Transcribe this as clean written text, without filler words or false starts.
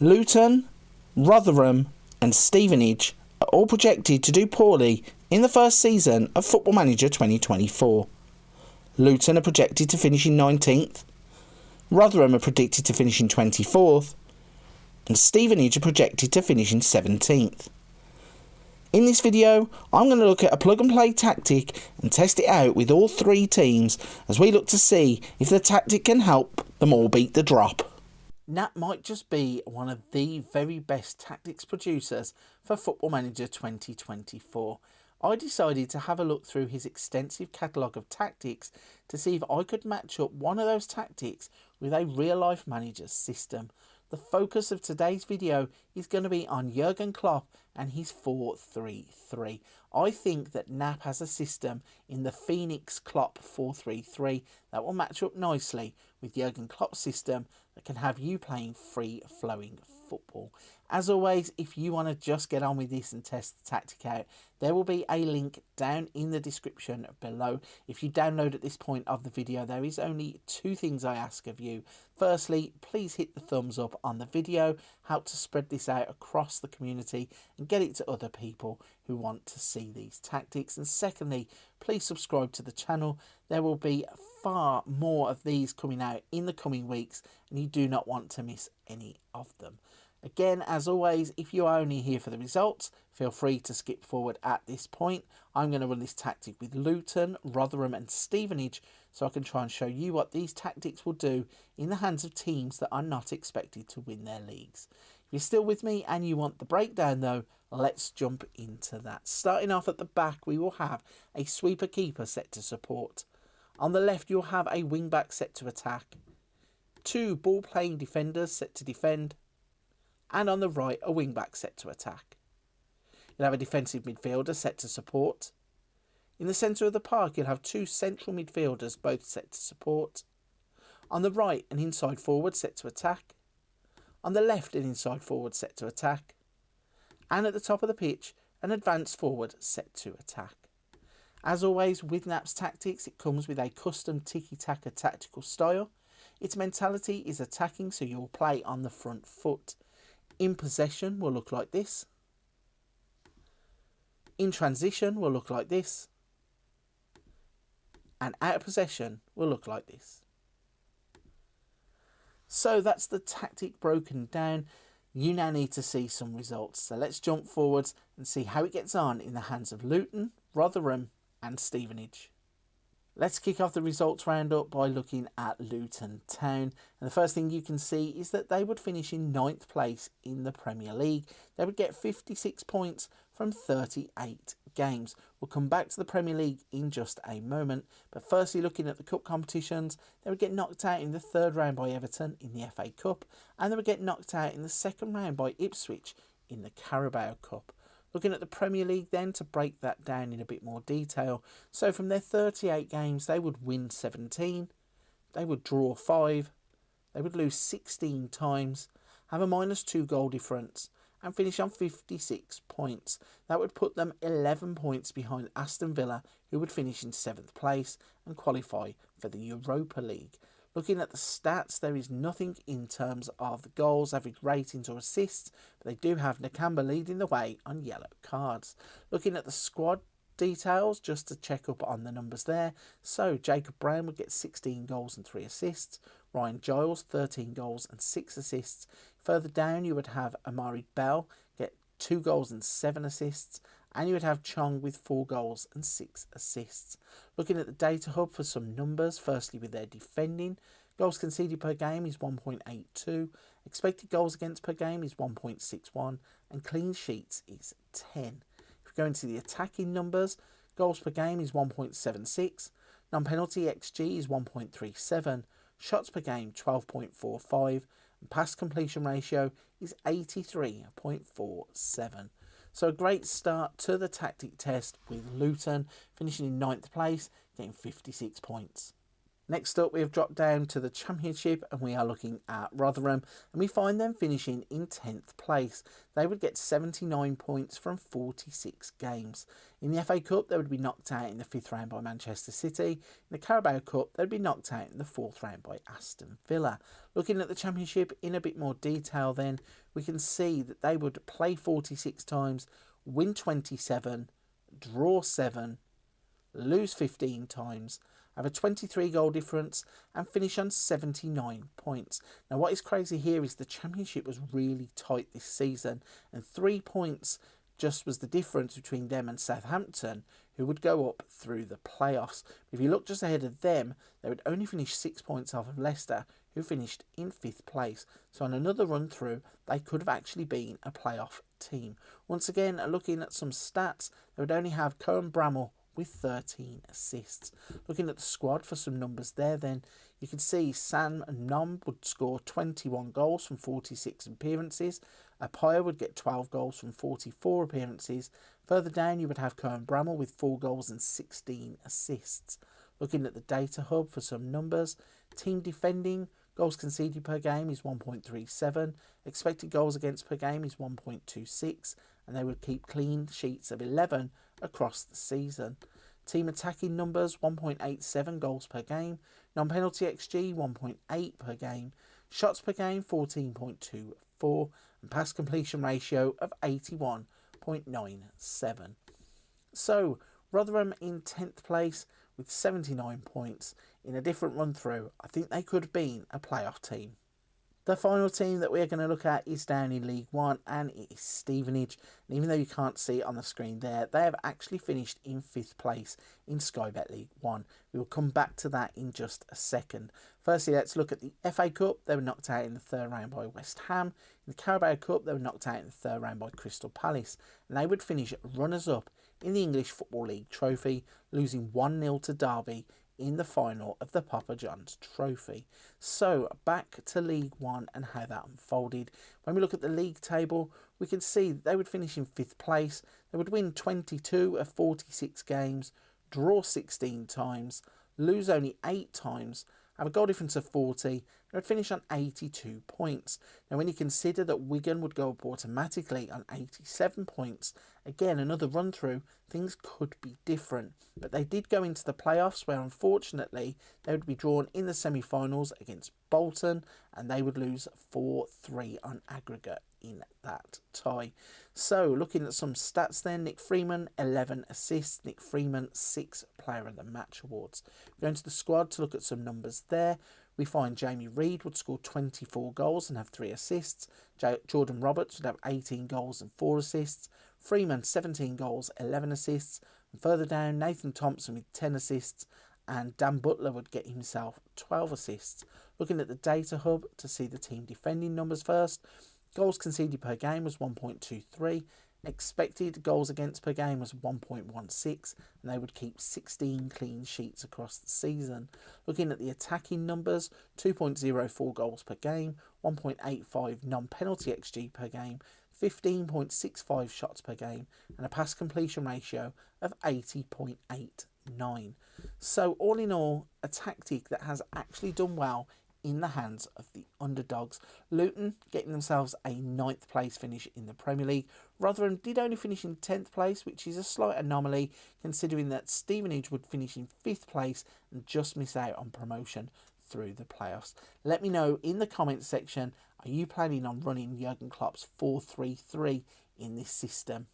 Luton, Rotherham and Stevenage are all projected to do poorly in the first season of Football Manager 2024. Luton are projected to finish in 19th, Rotherham are predicted to finish in 24th, and Stevenage are projected to finish in 17th. In this video, I'm going to look at a plug and play tactic and test it out with all three teams as we look to see if the tactic can help them all beat the drop. Knap might just be one of the very best tactics producers for Football Manager 2024. I decided to have a look through his extensive catalogue of tactics to see if I could match up one of those tactics with a real-life manager's system. The focus of today's video is going to be on Jurgen Klopp and his 4-3-3. I think that Knap has a system in the Phoenix Klopp 4-3-3 that will match up nicely with Jurgen Klopp's system that can have you playing free-flowing football. As always, if you want to just get on with this and test the tactic out, there will be a link down in the description below. If you download at this point of the video, there is only two things I ask of you. Firstly, please hit the thumbs up on the video, help to spread this out across the community and get it to other people who want to see these tactics. And secondly, please subscribe to the channel. There will be far more of these coming out in the coming weeks and you do not want to miss any of them. Again, as always, if you are only here for the results, feel free to skip forward at this point. I'm going to run this tactic with Luton, Rotherham and Stevenage so I can try and show you what these tactics will do in the hands of teams that are not expected to win their leagues. If you're still with me and you want the breakdown though, let's jump into that. Starting off at the back, we will have a sweeper keeper set to support. On the left, you'll have a wing back set to attack. Two ball playing defenders set to defend. And on the right, a wing back set to attack. You'll have a defensive midfielder set to support. In the centre of the park, you'll have two central midfielders both set to support. On the right, an inside forward set to attack. On the left, an inside forward set to attack. And at the top of the pitch, an advanced forward set to attack. As always, with Knap's tactics, it comes with a custom tiki-taka tactical style. Its mentality is attacking, so you'll play on the front foot. In possession will look like this. In transition will look like this. And out of possession will look like this. So that's the tactic broken down. You now need to see some results. So let's jump forwards and see how it gets on in the hands of Luton, Rotherham and Stevenage. Let's kick off the results roundup by looking at Luton Town. And the first thing you can see is that they would finish in 9th place in the Premier League. They would get 56 points from 38 games. We'll come back to the Premier League in just a moment. But firstly, looking at the cup competitions, they would get knocked out in the third round by Everton in the FA Cup. And they would get knocked out in the second round by Ipswich in the Carabao Cup. Looking at the Premier League then, to break that down in a bit more detail. So from their 38 games, they would win 17, they would draw 5, they would lose 16 times, have a -2 goal difference and finish on 56 points. That would put them 11 points behind Aston Villa, who would finish in 7th place and qualify for the Europa League. Looking at the stats, there is nothing in terms of the goals, average ratings or assists, but they do have Nakamba leading the way on yellow cards. Looking at the squad details, just to check up on the numbers there. So Jacob Brown would get 16 goals and 3 assists. Ryan Giles, 13 goals and 6 assists. Further down, you would have Amari Bell get 2 goals and 7 assists. And you would have Chong with 4 goals and 6 assists. Looking at the data hub for some numbers, firstly with their defending, goals conceded per game is 1.82, expected goals against per game is 1.61, and clean sheets is 10. If we go into the attacking numbers, goals per game is 1.76, non-penalty XG is 1.37, shots per game 12.45, and pass completion ratio is 83.47. So a great start to the tactic test with Luton finishing in 9th place, getting 56 points. Next up, we have dropped down to the Championship and we are looking at Rotherham, and we find them finishing in 10th place. They would get 79 points from 46 games. In the FA Cup, they would be knocked out in the 5th round by Manchester City. In the Carabao Cup, they would be knocked out in the 4th round by Aston Villa. Looking at the Championship in a bit more detail then, we can see that they would play 46 times, win 27, draw 7, lose 15 times, have a 23 goal difference and finish on 79 points. Now what is crazy here is the Championship was really tight this season, and 3 points just was the difference between them and Southampton, who would go up through the playoffs. If you look just ahead of them, they would only finish 6 points off of Leicester, who finished in 5th place. So on another run through, they could have actually been a playoff team. Once again, looking at some stats, they would only have Cohen Bramall with 13 assists. Looking at the squad for some numbers there, then you can see Sam Nom would score 21 goals from 46 appearances. Appiah would get 12 goals from 44 appearances. Further down, you would have Cohen Bramall with 4 goals and 16 assists. Looking at the data hub for some numbers, team defending, goals conceded per game is 1.37, expected goals against per game is 1.26, and they would keep clean sheets of 11 across the season. Team attacking numbers 1.87 goals per game, non-penalty XG 1.8 per game, shots per game 14.24, and pass completion ratio of 81.97. So Rotherham in 10th place with 79 points. In a different run through, I think they could have been a playoff team. The final team that we're going to look at is down in League One, and it is Stevenage. And even though you can't see it on the screen there, they have actually finished in 5th place in Sky Bet League One. We will come back to that in just a second. Firstly, let's look at the FA Cup. They were knocked out in the 3rd round by West Ham. In the Carabao Cup, they were knocked out in the 3rd round by Crystal Palace. And they would finish runners-up in the English Football League Trophy, losing 1-0 to Derby in the final of the Papa John's Trophy. So back to League One and how that unfolded. When we look at the league table, we can see that they would finish in 5th place. They would win 22 of 46 games, draw 16 times, lose only 8 times, have a goal difference of 40, and would finish on 82 points. Now when you consider that Wigan would go up automatically on 87 points, again another run through, things could be different. But they did go into the playoffs, where unfortunately they would be drawn in the semi-finals against Bolton, and they would lose 4-3 on aggregate in that tie. So looking at some stats then, Nick Freeman 11 assists, Nick Freeman 6 Player of the Match awards. Going to the squad to look at some numbers there, we find Jamie Reid would score 24 goals and have 3 assists, Jordan Roberts would have 18 goals and 4 assists, Freeman 17 goals 11 assists, and further down Nathan Thompson with 10 assists, and Dan Butler would get himself 12 assists. Looking at the data hub to see the team defending numbers first, goals conceded per game was 1.23, expected goals against per game was 1.16, and they would keep 16 clean sheets across the season. Looking at the attacking numbers, 2.04 goals per game, 1.85 non-penalty XG per game, 15.65 shots per game, and a pass completion ratio of 80.89. So all in all, a tactic that has actually done well in the hands of the underdogs. Luton getting themselves a 9th place finish in the Premier League. Rotherham did only finish in 10th place, which is a slight anomaly considering that Stevenage would finish in 5th place and just miss out on promotion through the playoffs. Let me know in the comments section, are you planning on running Jurgen Klopp's 4-3-3 in this system?